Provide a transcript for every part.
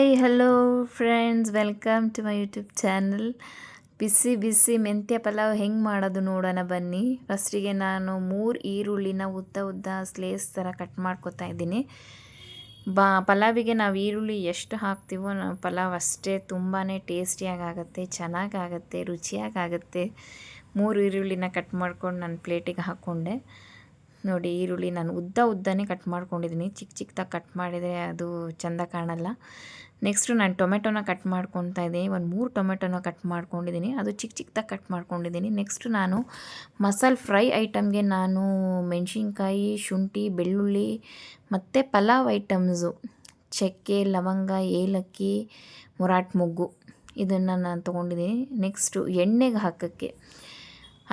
Hi hello friends, welcome to my YouTube channel. ಬಿಸಿ ಬಿಸಿ ಮೆಂತ್ಯ ಪಲಾವ್ ಹೆಂಗೆ ಮಾಡೋದು ನೋಡೋಣ ಬನ್ನಿ. ಫಸ್ಟಿಗೆ ನಾನು 3 ಈರುಳ್ಳಿನ ಉದ್ದ ಉದ್ದ ಸ್ಲೇಸ್ ಥರ ಕಟ್ ಮಾಡ್ಕೊತಾ ಇದ್ದೀನಿ. ಪಲಾವಿಗೆ ನಾವು ಈರುಳ್ಳಿ ಎಷ್ಟು ಹಾಕ್ತೀವೋ ಪಲಾವ್ ಅಷ್ಟೇ ತುಂಬಾ ಟೇಸ್ಟಿಯಾಗುತ್ತೆ, ಚೆನ್ನಾಗಾಗುತ್ತೆ, ರುಚಿಯಾಗುತ್ತೆ. 3 ಈರುಳ್ಳಿನ ಕಟ್ ಮಾಡ್ಕೊಂಡು ನಾನು ಪ್ಲೇಟಿಗೆ ಹಾಕ್ಕೊಂಡೆ. ನೋಡಿ, ಈರುಳ್ಳಿ ನಾನು ಉದ್ದನೇ ಕಟ್ ಮಾಡ್ಕೊಂಡಿದ್ದೀನಿ. ಚಿಕ್ಕದಾಗಿ ಕಟ್ ಮಾಡಿದರೆ ಅದು ಚೆಂದ ಕಾಣಲ್ಲ. ನೆಕ್ಸ್ಟು ನಾನು ಟೊಮೆಟೊನ ಕಟ್ ಮಾಡ್ಕೊತಾ ಇದ್ದೀನಿ. ಒಂದು 3 ಟೊಮೆಟೊನ ಕಟ್ ಮಾಡ್ಕೊಂಡಿದ್ದೀನಿ, ಅದು ಚಿಕ್ಕದಾಗಿ ಕಟ್ ಮಾಡ್ಕೊಂಡಿದ್ದೀನಿ. ನೆಕ್ಸ್ಟು ನಾನು ಮಸಾಲೆ ಫ್ರೈ ಐಟಮ್ಗೆ ನಾನು ಮೆಣಸಿನ್ಕಾಯಿ, ಶುಂಠಿ, ಬೆಳ್ಳುಳ್ಳಿ ಮತ್ತು ಪಲಾವ್ ಐಟಮ್ಸು ಚಕ್ಕೆ, ಲವಂಗ, ಏಲಕ್ಕಿ, ಮುರಾಟ್ ಮೊಗ್ಗು ಇದನ್ನು ನಾನು ತೊಗೊಂಡಿದ್ದೀನಿ. ನೆಕ್ಸ್ಟು ಎಣ್ಣೆಗೆ ಹಾಕೋಕ್ಕೆ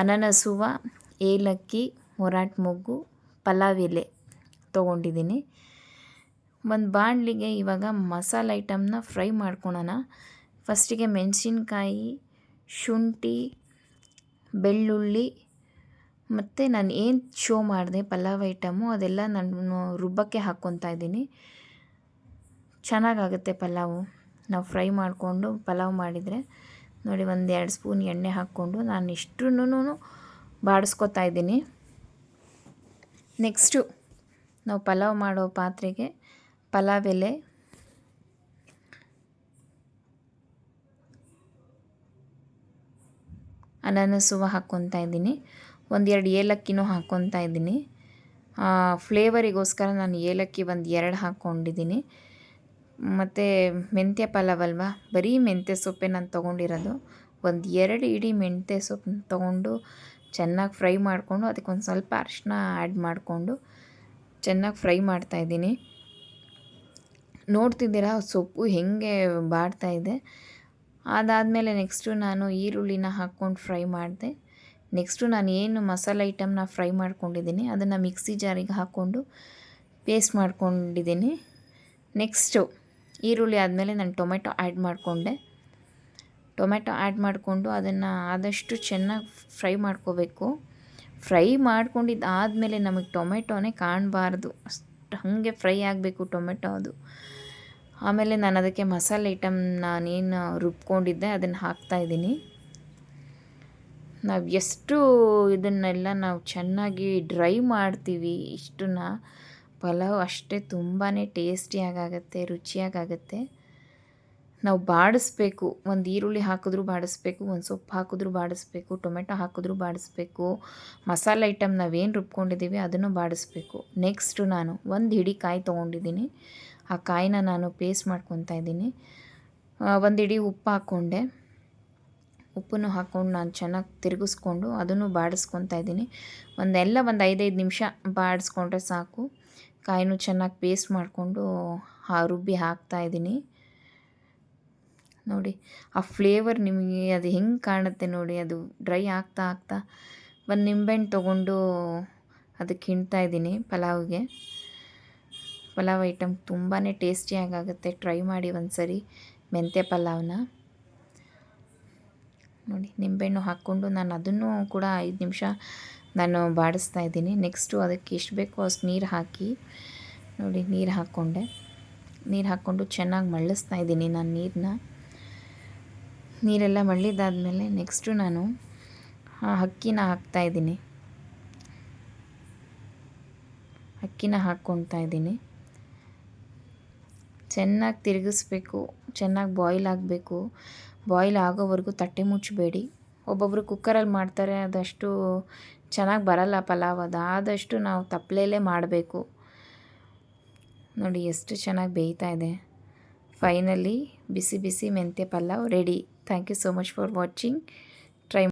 ಅನನಸುವ, ಏಲಕ್ಕಿ, ಮುರಾಟ್ ಮೊಗ್ಗು, ಪಲಾವ್ ಎಲೆ ತೊಗೊಂಡಿದ್ದೀನಿ. ಒಂದು ಬಾಣಲಿಗೆ ಇವಾಗ ಮಸಾಲೆ ಐಟಮ್ನ ಫ್ರೈ ಮಾಡ್ಕೊಳೋಣ. ಫಸ್ಟಿಗೆ ಮೆಣಸಿನ್ಕಾಯಿ, ಶುಂಠಿ, ಬೆಳ್ಳುಳ್ಳಿ ಮತ್ತು ನಾನು ಏನು ಶೋ ಮಾಡಿದೆ ಪಲಾವ್ ಐಟಮು ಅದೆಲ್ಲ ನಾನು ರುಬ್ಬಕ್ಕೆ ಹಾಕ್ಕೊತಾ ಇದ್ದೀನಿ. ಚೆನ್ನಾಗಾಗುತ್ತೆ ಪಲಾವು ನಾವು ಫ್ರೈ ಮಾಡಿಕೊಂಡು ಪಲಾವ್ ಮಾಡಿದರೆ. ನೋಡಿ, 1-2 ಸ್ಪೂನ್ ಎಣ್ಣೆ ಹಾಕ್ಕೊಂಡು ನಾನು ಇಷ್ಟನ್ನೂ ಬಾಡಿಸ್ಕೊತಾ ಇದ್ದೀನಿ. ನೆಕ್ಸ್ಟು ನಾವು ಪಲಾವ್ ಮಾಡೋ ಪಾತ್ರೆಗೆ ಪಲಾವ್ ಎಲೆ, ಅನನಸುವ ಹಾಕ್ಕೊತಾ ಇದ್ದೀನಿ. 1-2 ಏಲಕ್ಕಿನೂ ಹಾಕ್ಕೊತಾ ಇದ್ದೀನಿ. ಫ್ಲೇವರಿಗೋಸ್ಕರ ನಾನು ಏಲಕ್ಕಿ 1-2 ಹಾಕ್ಕೊಂಡಿದ್ದೀನಿ. ಮತ್ತು ಮೆಂತ್ಯ ಪಲಾವ್ ಅಲ್ವಾ, ಬರೀ ಮೆಂತ್ಯ ಸೊಪ್ಪೆ ನಾನು ತೊಗೊಂಡಿರೋದು. 1-2 ಇಡೀ ಮೆಂತ್ಯ ಸೊಪ್ಪು ತೊಗೊಂಡು ಚೆನ್ನಾಗಿ ಫ್ರೈ ಮಾಡಿಕೊಂಡು ಅದಕ್ಕೊಂದು ಸ್ವಲ್ಪ ಅರಿಶಿನ ಆ್ಯಡ್ ಮಾಡಿಕೊಂಡು ಚೆನ್ನಾಗಿ ಫ್ರೈ ಮಾಡ್ತಾಯಿದ್ದೀನಿ. ನೋಡ್ತಿದ್ದೀರಾ ಸೊಪ್ಪು ಹೇಗೆ ಬಾಡ್ತಾಯಿದೆ. ಅದಾದಮೇಲೆ ನೆಕ್ಸ್ಟು ನಾನು ಈರುಳ್ಳಿನ ಹಾಕ್ಕೊಂಡು ಫ್ರೈ ಮಾಡಿದೆ. ನೆಕ್ಸ್ಟು ನಾನು ಏನು ಮಸಾಲೆ ಐಟಮ್ನ ಫ್ರೈ ಮಾಡ್ಕೊಂಡಿದ್ದೀನಿ ಅದನ್ನು ಮಿಕ್ಸಿ ಜಾರಿಗೆ ಹಾಕ್ಕೊಂಡು ಪೇಸ್ಟ್ ಮಾಡ್ಕೊಂಡಿದ್ದೀನಿ. ನೆಕ್ಸ್ಟು ಈರುಳ್ಳಿ ಆದಮೇಲೆ ನಾನು ಟೊಮೆಟೊ ಆ್ಯಡ್ ಮಾಡಿಕೊಂಡೆ. ಟೊಮೆಟೊ ಆ್ಯಡ್ ಮಾಡಿಕೊಂಡು ಅದನ್ನು ಆದಷ್ಟು ಚೆನ್ನಾಗಿ ಫ್ರೈ ಮಾಡ್ಕೋಬೇಕು. ಫ್ರೈ ಮಾಡ್ಕೊಂಡಿದ್ದಾದಮೇಲೆ ನಮಗೆ ಟೊಮೆಟೊನೇ ಕಾಣಬಾರ್ದು, ಅಷ್ಟು ಹಾಗೆ ಫ್ರೈ ಆಗಬೇಕು ಟೊಮೆಟೊ ಅದು. ಆಮೇಲೆ ನಾನು ಅದಕ್ಕೆ ಮಸಾಲೆ ಐಟಮ್ ನಾನೇನು ರುಬ್ಕೊಂಡಿದ್ದೆ ಅದನ್ನು ಹಾಕ್ತಾಯಿದ್ದೀನಿ. ನಾವು ಎಷ್ಟು ಇದನ್ನೆಲ್ಲ ನಾವು ಚೆನ್ನಾಗಿ ಡ್ರೈ ಮಾಡ್ತೀವಿ ಇಷ್ಟನ್ನ ಪಲಾವ್ ಅಷ್ಟೇ ತುಂಬಾ ಟೇಸ್ಟಿಯಾಗುತ್ತೆ, ರುಚಿಯಾಗುತ್ತೆ. ನಾವು ಬಾಡಿಸ್ಬೇಕು. ಒಂದು ಈರುಳ್ಳಿ ಹಾಕಿದ್ರೂ ಬಾಡಿಸ್ಬೇಕು, ಒಂದು ಸೊಪ್ಪು ಹಾಕಿದ್ರೂ ಬಾಡಿಸ್ಬೇಕು, ಟೊಮೆಟೊ ಹಾಕಿದ್ರೂ ಬಾಡಿಸ್ಬೇಕು, ಮಸಾಲೆ ಐಟಮ್ ನಾವೇನು ರುಬ್ಕೊಂಡಿದ್ದೀವಿ ಅದನ್ನು ಬಾಡಿಸ್ಬೇಕು. ನೆಕ್ಸ್ಟು ನಾನು 1 ಹಿಡಿ ಕಾಯಿ ತೊಗೊಂಡಿದ್ದೀನಿ. ಆ ಕಾಯಿನ ನಾನು ಪೇಸ್ಟ್ ಮಾಡ್ಕೊತಾ ಇದ್ದೀನಿ. 1 ಹಿಡಿ ಉಪ್ಪು ಹಾಕ್ಕೊಂಡೆ. ಉಪ್ಪನ್ನು ಹಾಕ್ಕೊಂಡು ನಾನು ಚೆನ್ನಾಗಿ ತಿರುಗಿಸ್ಕೊಂಡು ಅದನ್ನು ಬಾಡಿಸ್ಕೊತಾ ಇದ್ದೀನಿ. ಒಂದು 5-5 ನಿಮಿಷ ಬಾಡಿಸ್ಕೊಂಡ್ರೆ ಸಾಕು. ಕಾಯಿನೂ ಚೆನ್ನಾಗಿ ಪೇಸ್ಟ್ ಮಾಡಿಕೊಂಡು ರುಬ್ಬಿ ಹಾಕ್ತಾಯಿದ್ದೀನಿ. ನೋಡಿ, ಆ ಫ್ಲೇವರ್ ನಿಮಗೆ ಅದು ಹೆಂಗೆ ಕಾಣುತ್ತೆ ನೋಡಿ. ಅದು ಡ್ರೈ ಆಗ್ತಾ ಒಂದು ನಿಂಬೆಹಣ್ಣು ತೊಗೊಂಡು ಅದಕ್ಕೆ ಹಿಂಡ್ತಾ ಇದ್ದೀನಿ ಪಲಾವ್ಗೆ. ಪಲಾವ್ ಐಟಮ್ ತುಂಬಾ ಟೇಸ್ಟಿಯಾಗುತ್ತೆ. ಟ್ರೈ ಮಾಡಿ ಒಂದು ಸರಿ ಮೆಂತ್ಯ ಪಲಾವ್ನ. ನೋಡಿ, ನಿಂಬೆಹಣ್ಣು ಹಾಕ್ಕೊಂಡು ನಾನು ಅದನ್ನು ಕೂಡ 5 ನಿಮಿಷ ನಾನು ಬಾಡಿಸ್ತಾ ಇದ್ದೀನಿ. ನೆಕ್ಸ್ಟು ಅದಕ್ಕೆ ಎಷ್ಟು ಬೇಕೋ ಅಷ್ಟು ನೀರು ಹಾಕಿ, ನೋಡಿ ನೀರು ಹಾಕ್ಕೊಂಡೆ. ನೀರು ಹಾಕ್ಕೊಂಡು ಚೆನ್ನಾಗಿ ಮಳ್ಳಿಸ್ತಾ ಇದ್ದೀನಿ ನಾನು ನೀರೆಲ್ಲ ಮಳ್ಳಿದಾದ್ಮೇಲೆ ನೆಕ್ಸ್ಟು ನಾನು ಅಕ್ಕಿನ ಹಾಕ್ತಾಯಿದ್ದೀನಿ. ಅಕ್ಕಿನ ಹಾಕ್ಕೊತಾ ಇದ್ದೀನಿ. ಚೆನ್ನಾಗಿ ತಿರುಗಿಸ್ಬೇಕು, ಚೆನ್ನಾಗಿ ಬಾಯ್ಲ್ ಆಗಬೇಕು. ಬಾಯ್ಲ್ ಆಗೋವರೆಗೂ ತಟ್ಟೆ ಮುಚ್ಚಬೇಡಿ. ಒಬ್ಬೊಬ್ಬರು ಕುಕ್ಕರಲ್ಲಿ ಮಾಡ್ತಾರೆ, ಅದಷ್ಟು ಚೆನ್ನಾಗಿ ಬರಲ್ಲ ಪಲಾವ್. ಅದು ಆದಷ್ಟು ನಾವು ತಪ್ಪಲೆಯಲ್ಲೇ ಮಾಡಬೇಕು. ನೋಡಿ ಎಷ್ಟು ಚೆನ್ನಾಗಿ ಬೇಯ್ತಾ ಇದೆ. ಫೈನಲಿ ಬಿಸಿ ಬಿಸಿ ಮೆಂತ್ಯ pulao ready. Thank you so much for watching.